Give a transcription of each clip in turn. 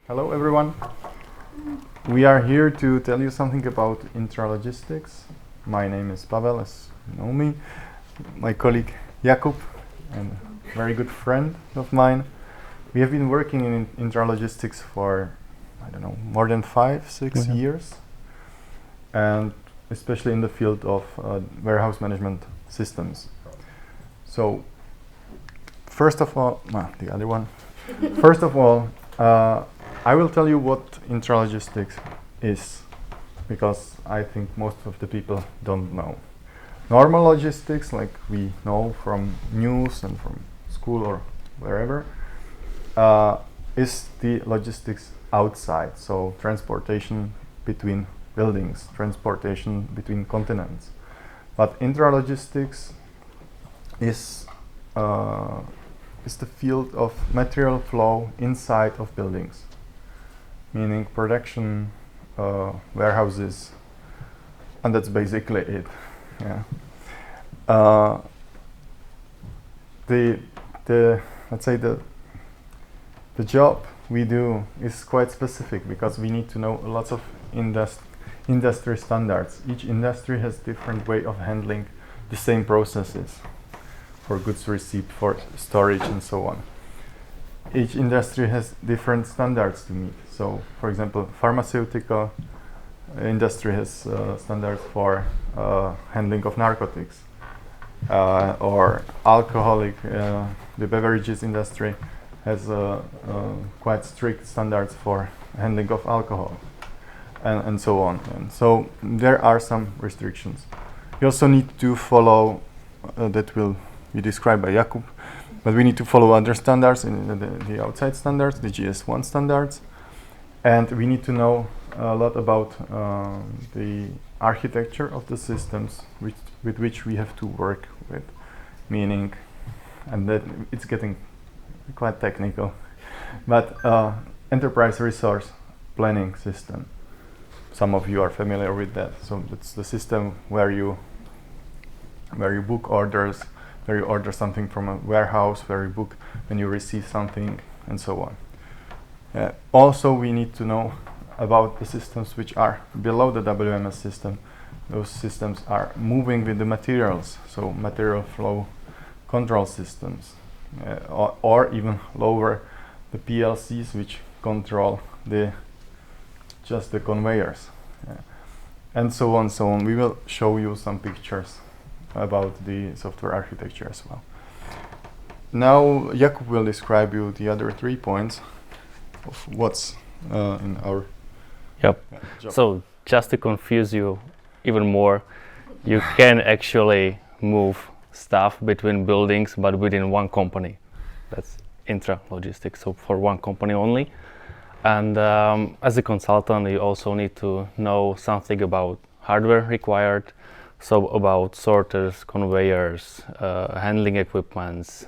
Hello everyone. We are here to tell you something about Intralogistics. My name is Pavel, as you know me. My colleague Jakub, and a very good friend of mine. We have been working in Intralogistics for, I don't know, more than 5-6 years. And especially in the field of warehouse management systems. So, first of all, the other one. First of all, I will tell you what Intralogistics is, because I think most of the people don't know. Normal logistics, like we know from news and from school or wherever, is the logistics outside, so transportation between buildings, transportation between continents. But intralogistics is the field of material flow inside of buildings, meaning production, warehouses, and that's basically it. Yeah. Let's say the job we do is quite specific because we need to know lots of industry standards. Each industry has different way of handling the same processes for goods received, for storage, and so on. Each industry has different standards to meet. So, for example, pharmaceutical industry has standards for handling of narcotics, or alcoholic. The beverages industry has quite strict standards for handling of alcohol, and so on. And so there are some restrictions. You also need to follow that will be described by Jakub, but we need to follow other standards, the outside standards, the GS1 standards, and we need to know a lot about the architecture of the systems with which we have to work with, meaning, and that it's getting quite technical, but enterprise resource planning system. Some of you are familiar with that. So it's the system where you book orders, where you order something from a warehouse, where you book when you receive something, and so on. Also, we need to know about the systems which are below the WMS system. Those systems are moving with the materials, so material flow control systems, or even lower, the PLCs which control just the conveyors, and so on, so on. We will show you some pictures about the software architecture as well. Now Jakub will describe you the other 3 points of what's in our job. So just to confuse you even more, you can actually move stuff between buildings but within one company. That's Intralogistics, so for one company only. And as a consultant, you also need to know something about hardware required, so about sorters, conveyors, handling equipments,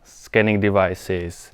scanning devices,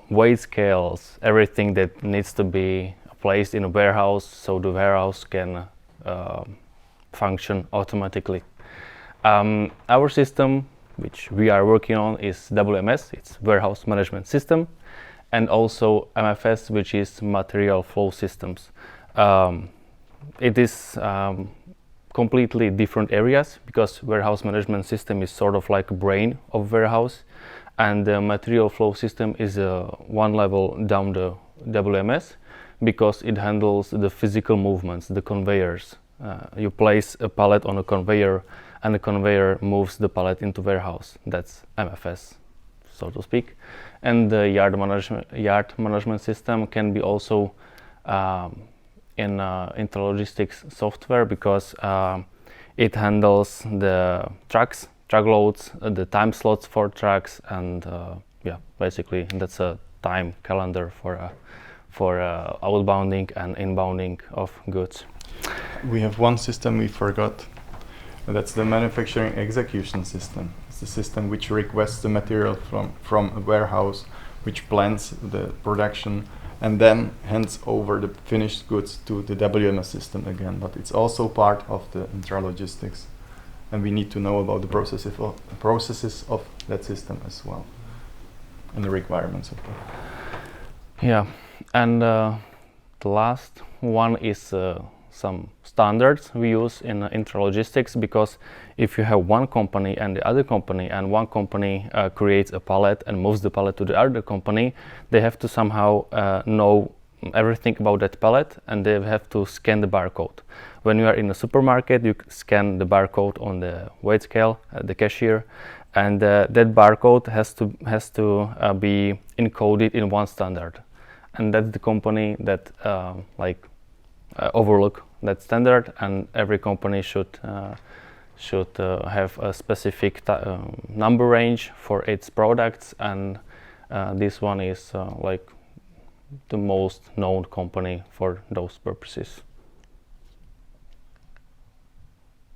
weight scales, everything that needs to be placed in a warehouse so the warehouse can function automatically. Our system, which we are working on, is WMS, it's Warehouse Management System, and also MFS, which is Material Flow Systems. It is completely different areas because warehouse management system is sort of like a brain of warehouse, and the material flow system is one level down the WMS because it handles the physical movements, the conveyors. You place a pallet on a conveyor and the conveyor moves the pallet into warehouse. That's MFS, so to speak. And the yard management system can be also in Intralogistics software because it handles the truck loads, the time slots for trucks, and basically that's a time calendar for outbounding and inbounding of goods. We have one system we forgot. That's the manufacturing execution system. It's the system which requests the material from a warehouse, which plans the production, and then hands over the finished goods to the WMS system again. But it's also part of the Intralogistics, and we need to know about the processes of that system as well, and the requirements of that. Yeah, and the last one is some standards we use in intralogistics, because if you have one company and the other company, and one company creates a pallet and moves the pallet to the other company, they have to somehow know everything about that pallet, and they have to scan the barcode. When you are in a supermarket, you scan the barcode on the weight scale at the cashier, and that barcode has to be encoded in one standard, and that's the company that overlook that standard, and every company should have a specific number range for its products, and this one is like the most known company for those purposes.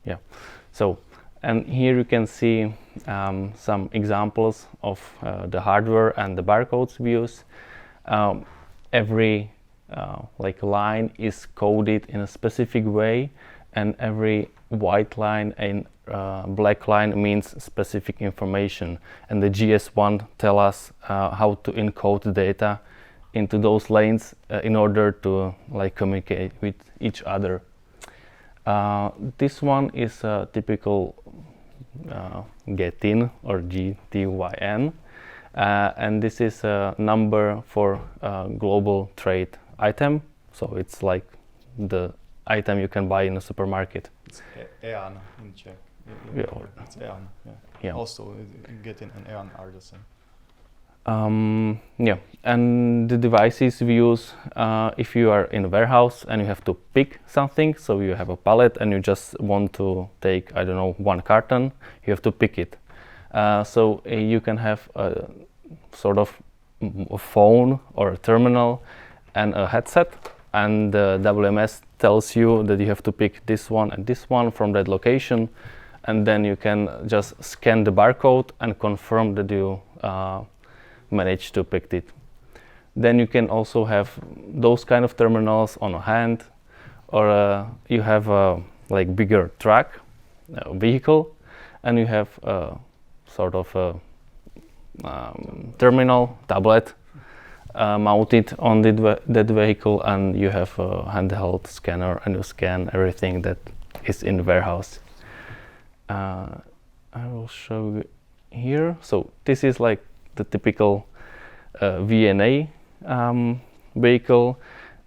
Yeah, so, and here you can see some examples of the hardware and the barcodes we use. Every line is coded in a specific way, and every white line and black line means specific information, and the GS1 tell us how to encode the data into those lanes in order to communicate with each other. This one is a typical GETIN or GTYN, and this is a number for global trade item, so it's like the item you can buy in a supermarket. It's EAN in Czech. Yeah. It's EAN. Yeah. Also, GETIN and EAN are the same. Yeah, and the devices we use, if you are in a warehouse and you have to pick something, so you have a pallet and you just want to take, I don't know, one carton, you have to pick it. So you can have a sort of a phone or a terminal and a headset, and the WMS tells you that you have to pick this one and this one from that location, and then you can just scan the barcode and confirm that you managed to pick it. Then you can also have those kind of terminals on a hand, or you have a bigger truck, vehicle, and you have a sort of a terminal tablet mounted on that vehicle, and you have a handheld scanner and you scan everything that is in the warehouse. I will show you here. So this is like the typical VNA vehicle.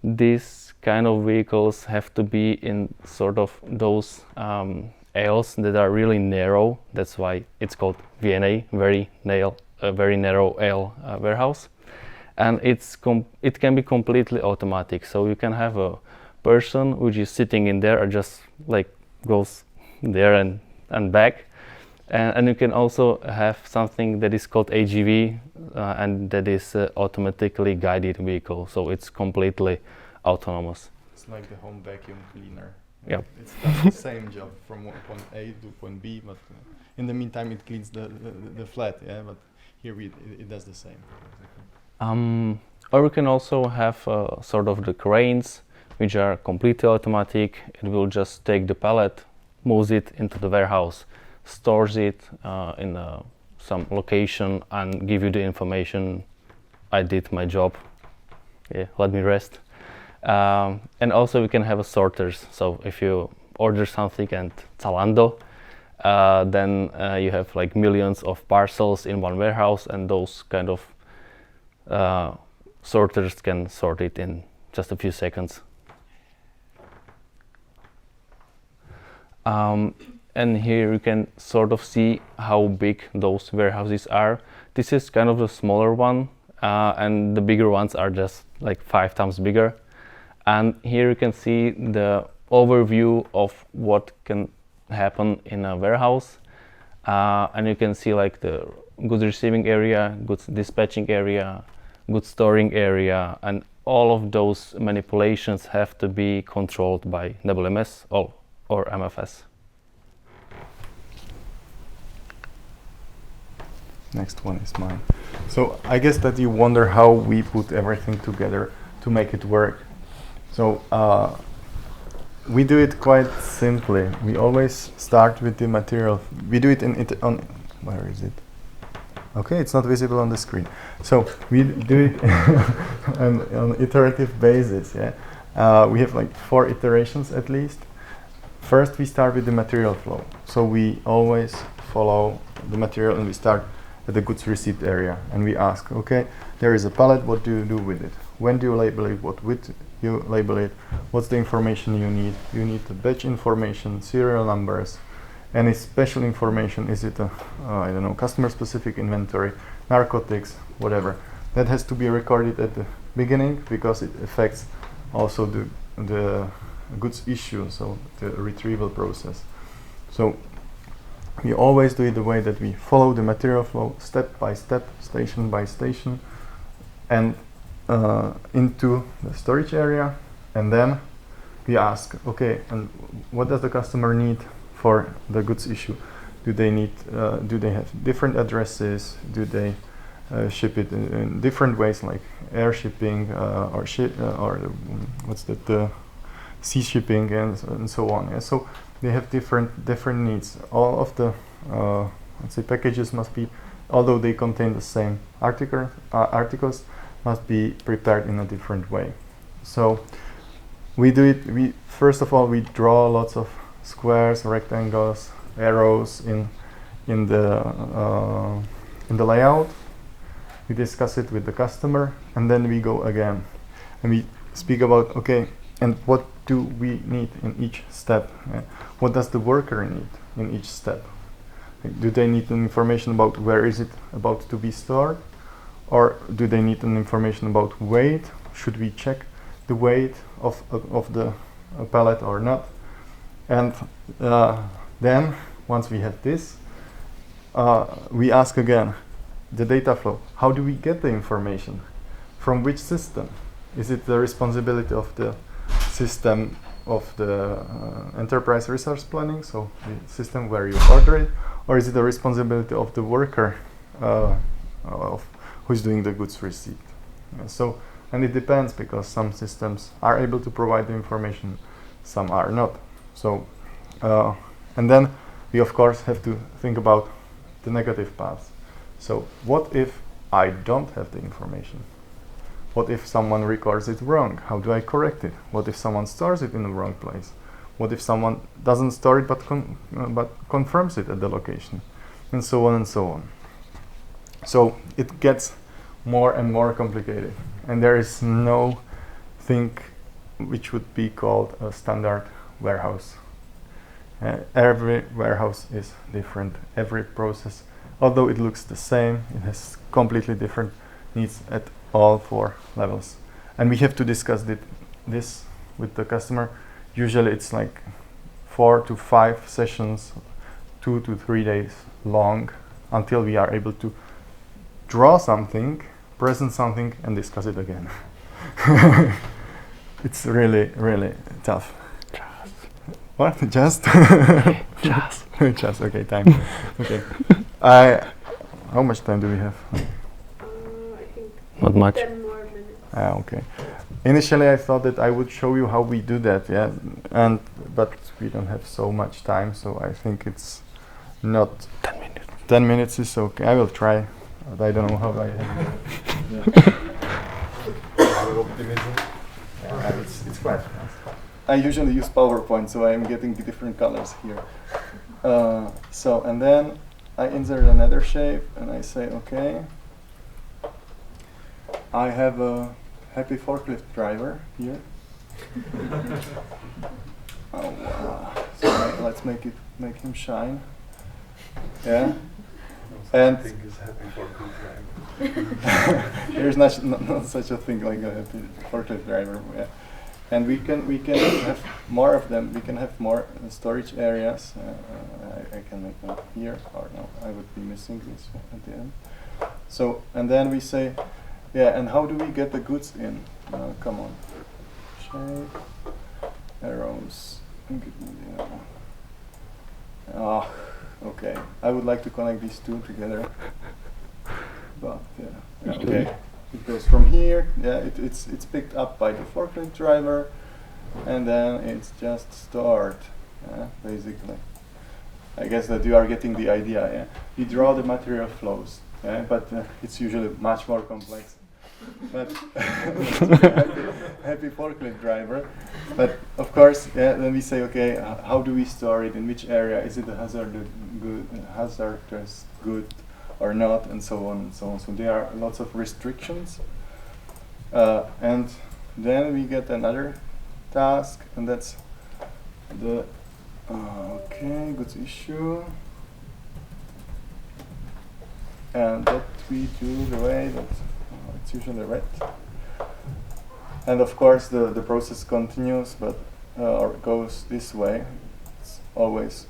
These kind of vehicles have to be in sort of those aisles that are really narrow. That's why it's called VNA, very narrow aisle warehouse. And it can be completely automatic. So you can have a person which is sitting in there and just goes there and back. And you can also have something that is called AGV, and that is automatically guided vehicle. So it's completely autonomous. It's like the home vacuum cleaner. Yeah. It's the same job from point A to point B, but in the meantime it cleans the flat. Yeah, but here it does the same. Or you can also have sort of the cranes, which are completely automatic. It will just take the pallet, moves it into the warehouse, stores it in some location, and give you the information. I did my job. Yeah, let me rest. And also we can have a sorters. So if you order something at Zalando, then you have millions of parcels in one warehouse, and those kind of sorters can sort it in just a few seconds. And here you can sort of see how big those warehouses are. This is kind of the smaller one, and the bigger ones are just 5 times bigger. And here you can see the overview of what can happen in a warehouse. And you can see the goods receiving area, goods dispatching area, goods storing area, and all of those manipulations have to be controlled by WMS or MFS. Next one is mine. So I guess that you wonder how we put everything together to make it work. So we do it quite simply. We always start with the material. We do it on where is it? Okay, it's not visible on the screen. So we do it on iterative basis. Yeah, we have like 4 iterations at least. First, we start with the material flow. So we always follow the material, and we start at the goods receipt area, and we ask, okay, there is a pallet. What do you do with it? When do you label it? What width you label it? What's the information you need? You need the batch information, serial numbers. Any special information? Is it a, I don't know, customer-specific inventory, narcotics, whatever? That has to be recorded at the beginning because it affects also the goods issue, so the retrieval process. So we always do it the way that we follow the material flow step by step, station by station, and into the storage area, and then we ask, okay, and what does the customer need for the goods issue? Do they need? Do they have different addresses? Do they ship it in different ways, like air shipping or what's that? The sea shipping and so on. Yeah? So they have different needs. All of the let's say packages must be, although they contain the same articles, must be prepared in a different way. So we do it. We first of all we draw lots of squares, rectangles, arrows in the layout. We discuss it with the customer, and then we go again, and we speak about, okay, and what do we need in each step? What does the worker need in each step? Do they need information about where is it about to be stored, or do they need information about weight? Should we check the weight of the pallet or not? And then once we have this, we ask again the data flow. How do we get the information? From which system? Is it the responsibility of the system of the enterprise resource planning, so the system where you order it, or is it the responsibility of the worker who's doing the goods receipt? So, and it depends, because some systems are able to provide the information, some are not. So, and then we of course have to think about the negative paths. So what if I don't have the information? What if someone records it wrong? How do I correct it? What if someone stores it in the wrong place? What if someone doesn't store it but confirms it at the location? And so on and so on. So it gets more and more complicated. And there is no thing which would be called a standard warehouse. Every warehouse is different. Every process, although it looks the same, it has completely different needs at all 4 levels. And we have to discuss this with the customer. Usually it's like 4 to 5 sessions, 2 to 3 days long, until we are able to draw something, present something, and discuss it again. It's really, really tough. What? Just? Just. Just, okay, time. Okay. How much time do we have? I think Not much. 10 more minutes. Okay. Initially, I thought that I would show you how we do that, yeah, but we don't have so much time, so I think it's not 10 minutes. 10 minutes is okay. I will try, but I don't know how I have optimism. Yeah, it's quite fast. I usually use PowerPoint, so I am getting the different colors here. So, and then I insert another shape, and I say, okay, I have a happy forklift driver here. Oh wow! So let's make him shine. Yeah. And there's not such a thing like a happy forklift driver. Yeah. And we can have more of them. We can have more storage areas. I can make one here, or no, I would be missing this at the end. So, and then we say, yeah, and how do we get the goods in? Come on. Shape, arrows. Ah, okay. I would like to connect these two together. But yeah, okay. It goes from here. Yeah, it's picked up by the forklift driver, and then it's just stored. Basically. I guess that you are getting the idea. Yeah, we draw the material flows but it's usually much more complex. But happy forklift driver. But of course, then we say, okay, how do we store it? In which area? Is it a hazardous good or not? And so on and so on. So there are lots of restrictions. And then we get another task, and that's the goods issue. And that we do the way that it's usually red. And of course the process continues, but or goes this way. It's always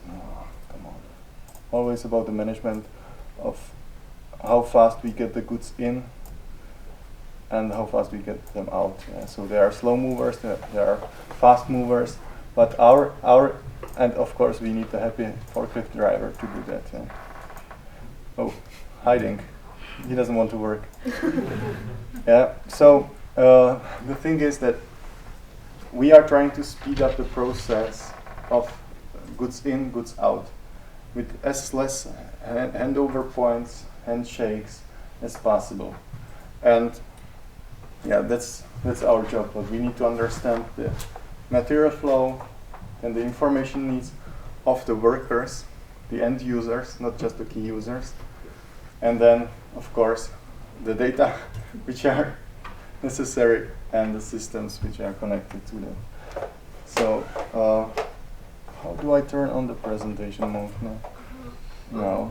always about the management of how fast we get the goods in and how fast we get them out. So there are slow movers, there are fast movers, but our and of course we need a happy forklift driver to do that. Oh, hiding. He doesn't want to work. So the thing is that we are trying to speed up the process of goods in, goods out, with as less handover points, handshakes as possible. And that's our job. But we need to understand the material flow and the information needs of the workers, the end users, not just the key users. And then, of course, the data which are necessary and the systems which are connected to them. So, how do I turn on the presentation mode now? No.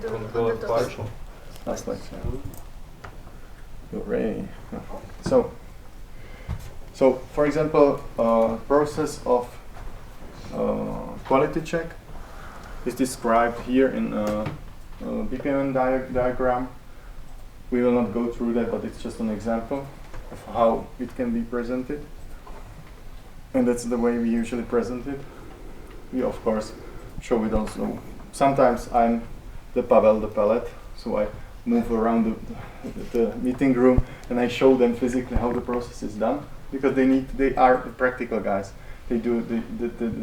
Last lecture. Hooray. So, for example, process of quality check is described here in BPMN diagram. We will not go through that, but it's just an example of how it can be presented. And that's the way we usually present it. We of course show it also. Sometimes I'm the Pavel, the pallet, so I move around the meeting room and I show them physically how the process is done, because they are the practical guys. They do the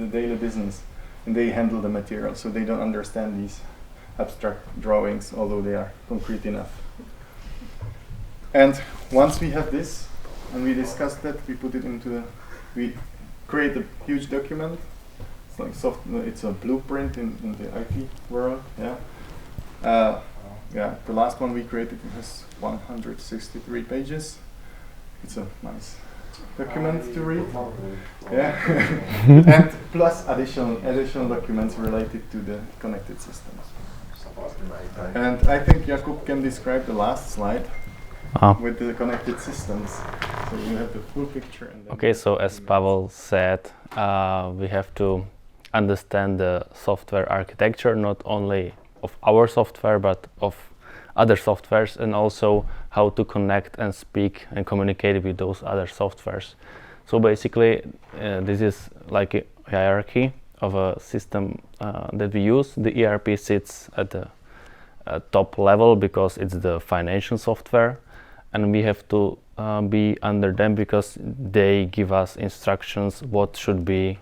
daily business and they handle the material, so they don't understand these abstract drawings, although they are concrete enough. And once we have this, and we discuss that, we put it into we create a huge document. It's like it's a blueprint in the IT world. The last one we created has 163 pages. It's a nice document to read. And plus additional documents related to the connected systems. And I think Jakub can describe the last slide with the connected systems. So you have the full picture. And then okay, so as Pavel said, we have to understand the software architecture, not only of our software, but of other softwares, and also how to connect and speak and communicate with those other softwares. So basically, this is like a hierarchy of a system that we use. The ERP sits at the top level because it's the financial software, and we have to be under them because they give us instructions what should be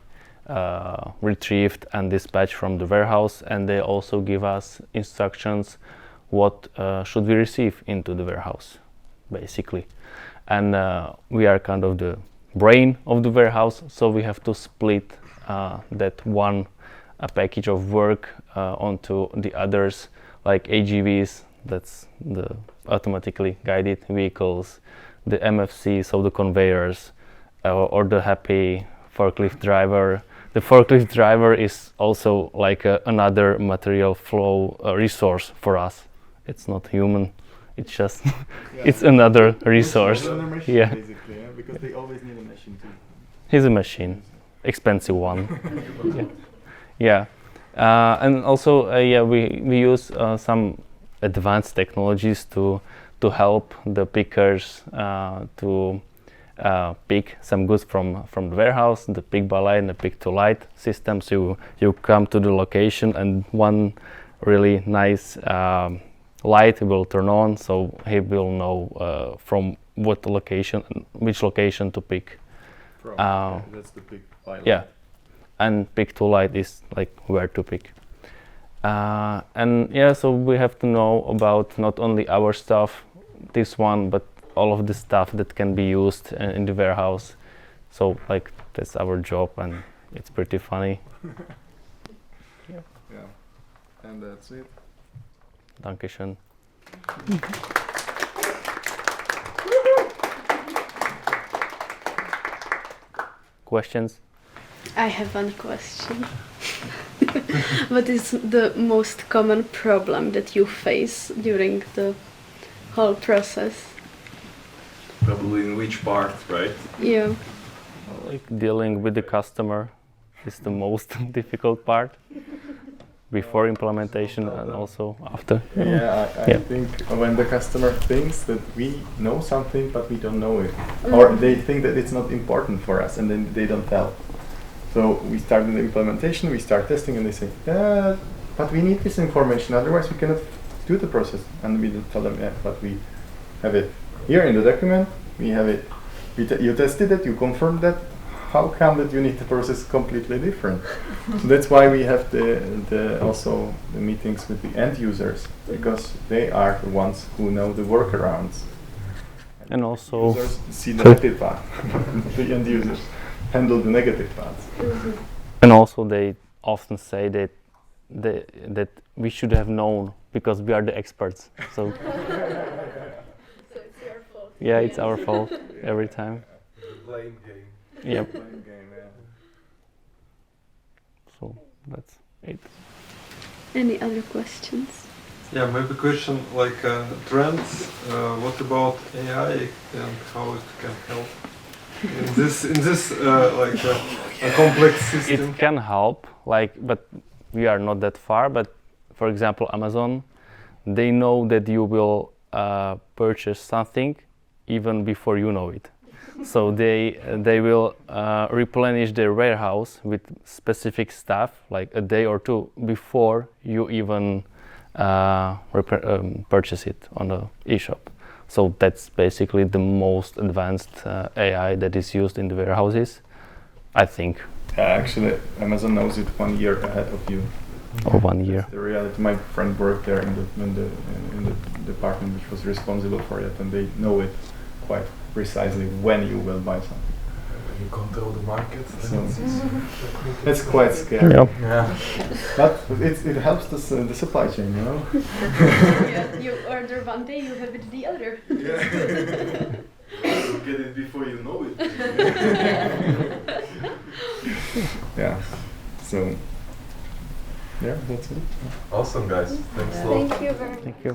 retrieved and dispatched from the warehouse, and they also give us instructions what should we receive into the warehouse, basically. And we are kind of the brain of the warehouse, so we have to split that one package of work onto the others, like AGVs, that's the automatically guided vehicles, the MFC, so the conveyors, or the happy forklift driver. The forklift driver is also like another material flow resource for us. It's not human, it's just it's another resource. Machine, basically, because they always need a machine too. He's a machine, expensive one. And also we use some advanced technologies to help the pickers to pick some goods from the warehouse, the pick by light and the pick to light system. So you come to the location and one really nice light will turn on, so he will know from what location, which location to pick. That's the pick by light. Yeah, and pick to light is like where to pick. And yeah, so we have to know about not only our stuff, this one, but all of the stuff that can be used in the warehouse. So like that's our job, and it's pretty funny. Yeah, and that's it. Dankeschön. Questions? I have one question. What is the most common problem that you face during the whole process? Probably in which part, right? Yeah. Like dealing with the customer is the most difficult part before implementation and also after. Yeah, I Yeah. think when the customer thinks that we know something but we don't know it, or they think that it's not important for us and then they don't tell. So we start the implementation, we start testing, and they say, yeah, but we need this information, otherwise we cannot do the process. And we tell them, yeah, but we have it here in the document, we have it. You tested it, you confirmed that. How come that you need the process completely different? So that's why we have also the meetings with the end users, because they are the ones who know the workarounds. And also Users see the negative part. The end users handle the negative parts. And also they often say that that we should have known because we are the experts. So So it's your fault. yeah, it's our fault every time. Blame game. Yep. Blame game, yeah. So that's it. Any other questions? Yeah, maybe question like trends. What about AI and how it can help in this like a complex system? It can help, like, but we are not that far. But for example, Amazon, they know that you will purchase something even before you know it. So they will replenish their warehouse with specific stuff like a day or two before you even purchase it on the eShop. So that's basically the most advanced AI that is used in the warehouses, I think. Actually, Amazon knows it 1 year ahead of you. Or 1 year. That's the reality. My friend worked there in the department which was responsible for it, and they know it quite precisely when you will buy something. You control the market. So it's quite scary. Yep. Yeah. But it helps the supply chain, you know. Yeah, you order one day, you have it the other. You get it before you know it. Yeah. So yeah, that's it. Awesome, guys. Thanks a lot. Thank you very much. Thank you.